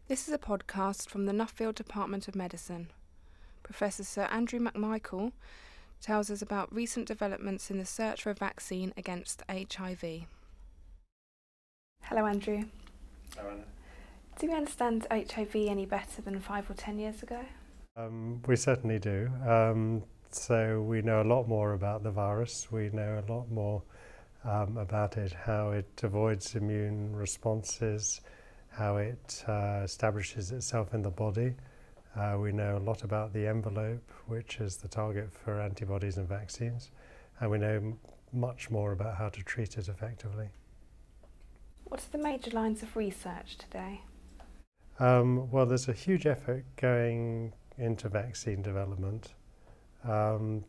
This is a podcast from the Nuffield Department of Medicine. Professor Sir Andrew McMichael tells us about recent developments in the search for a vaccine against HIV. Hello, Andrew. Hello, Anna. Do we understand HIV any better than 5 or 10 years ago? We certainly do. So we know a lot more about the virus. We know a lot more about it, how it avoids immune responses, how it establishes itself in the body. We know a lot about the envelope, which is the target for antibodies and vaccines. And we know much more about how to treat it effectively. What are the major lines of research today? Well, there's a huge effort going into vaccine development. And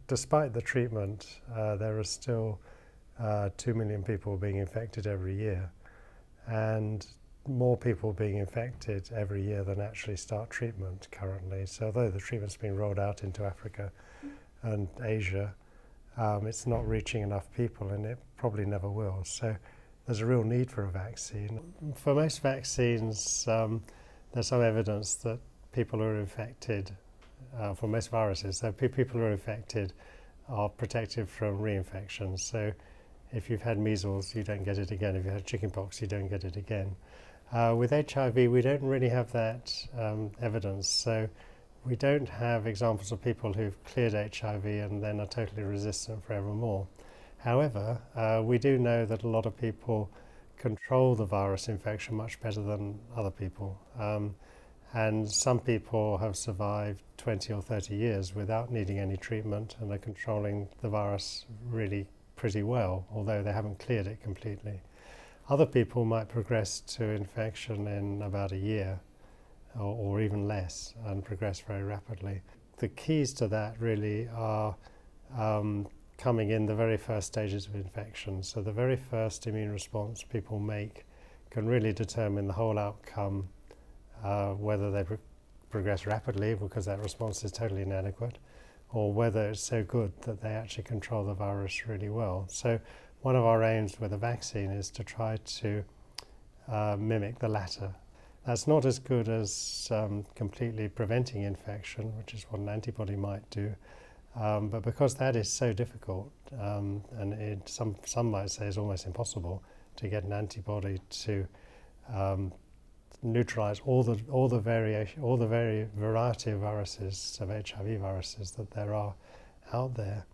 despite the treatment, there are still 2 million people being infected every year. And more people being infected every year than actually start treatment currently. So although the treatment's being rolled out into Africa and Asia, it's not reaching enough people, and it probably never will. So there's a real need for a vaccine. For most vaccines, there's some evidence that people who are infected, for most viruses, so people who are infected are protected from reinfections. So if you've had measles, you don't get it again. If you had chickenpox, you don't get it again. With HIV, we don't really have that evidence. So we don't have examples of people who've cleared HIV and then are totally resistant forevermore. However, we do know that a lot of people control the virus infection much better than other people. And some people have survived 20 or 30 years without needing any treatment and are controlling the virus really pretty well, although they haven't cleared it completely. Other people might progress to infection in about a year or even less and progress very rapidly. The keys to that really are coming in the very first stages of infection. So the very first immune response people make can really determine the whole outcome, whether they progress rapidly because that response is totally inadequate, or whether it's so good that they actually control the virus really well. So one of our aims with a vaccine is to try to mimic the latter. That's not as good as completely preventing infection, which is what an antibody might do, but because that is so difficult, and some might say it's almost impossible to get an antibody to neutralize all the variety of viruses, of HIV viruses that there are out there,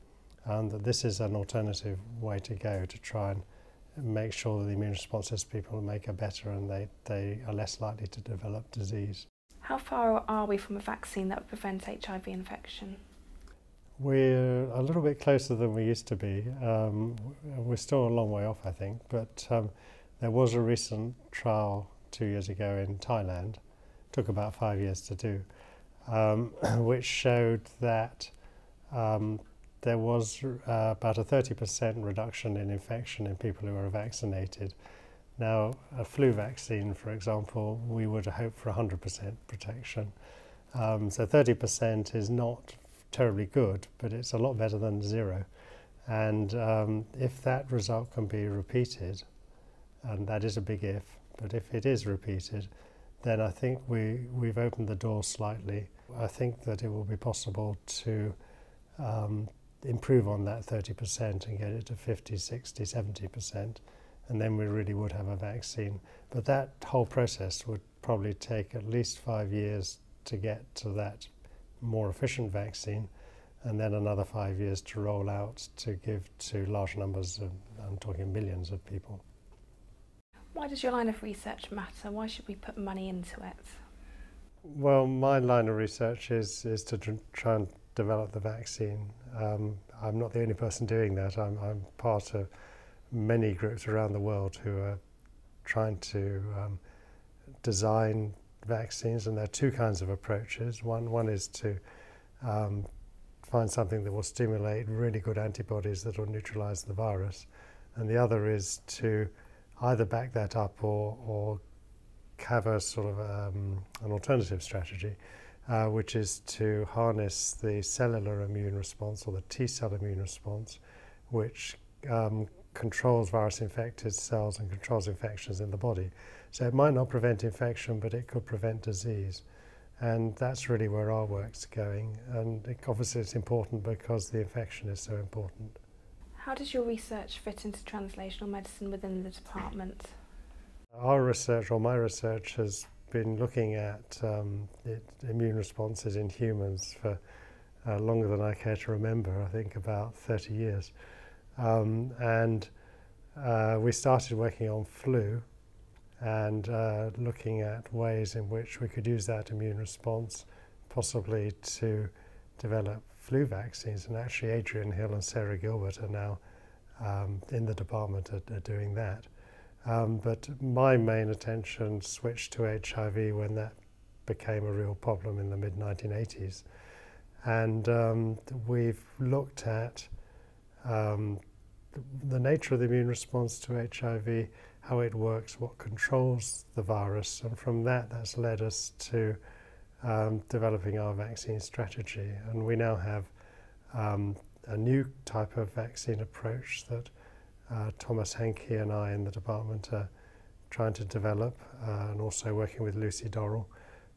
and that this is an alternative way to go to try and make sure that the immune responses people make are better and they are less likely to develop disease. How far are we from a vaccine that would prevent HIV infection? We're a little bit closer than we used to be. We're still a long way off, I think, but there was a recent trial 2 years ago in Thailand, took about 5 years to do, which showed that there was about a 30% reduction in infection in people who are vaccinated. Now, a flu vaccine, for example, we would hope for 100% protection. So 30% is not terribly good, but it's a lot better than zero. And if that result can be repeated, and that is a big if, but if it is repeated, then I think we've opened the door slightly. I think that it will be possible to improve on that 30% and get it to 50, 60, 70%, and then we really would have a vaccine. But that whole process would probably take at least 5 years to get to that more efficient vaccine, and then another 5 years to roll out to give to large numbers of, I'm talking millions of people. Why does your line of research matter? Why should we put money into it? Well, my line of research is to try and develop the vaccine. I'm not the only person doing that. I'm part of many groups around the world who are trying to design vaccines, and there are two kinds of approaches. One is to find something that will stimulate really good antibodies that will neutralize the virus, and the other is to either back that up or have a sort of an alternative strategy, which is to harness the cellular immune response or the T-cell immune response, which controls virus-infected cells and controls infections in the body. So it might not prevent infection, but it could prevent disease. And that's really where our work's going. And obviously it's important because the infection is so important. How does your research fit into translational medicine within the department? Our research, or my research, has been looking at immune responses in humans for longer than I care to remember, I think about 30 years. We started working on flu and looking at ways in which we could use that immune response possibly to develop flu vaccines. And actually Adrian Hill and Sarah Gilbert are now in the department are doing that. But my main attention switched to HIV when that became a real problem in the mid-1980s. And we've looked at the nature of the immune response to HIV, how it works, what controls the virus, and from that, that's led us to developing our vaccine strategy. And we now have a new type of vaccine approach that Thomas Henke and I in the department are trying to develop, and also working with Lucy Dorrell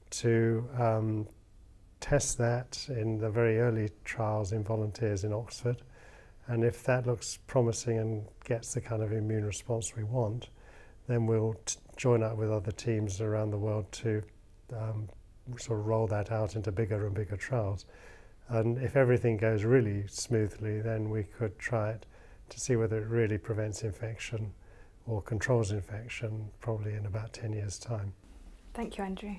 to test that in the very early trials in volunteers in Oxford. And if that looks promising and gets the kind of immune response we want, then we'll join up with other teams around the world to sort of roll that out into bigger and bigger trials. And if everything goes really smoothly, then we could try it to see whether it really prevents infection or controls infection, probably in about 10 years' time. Thank you, Andrew.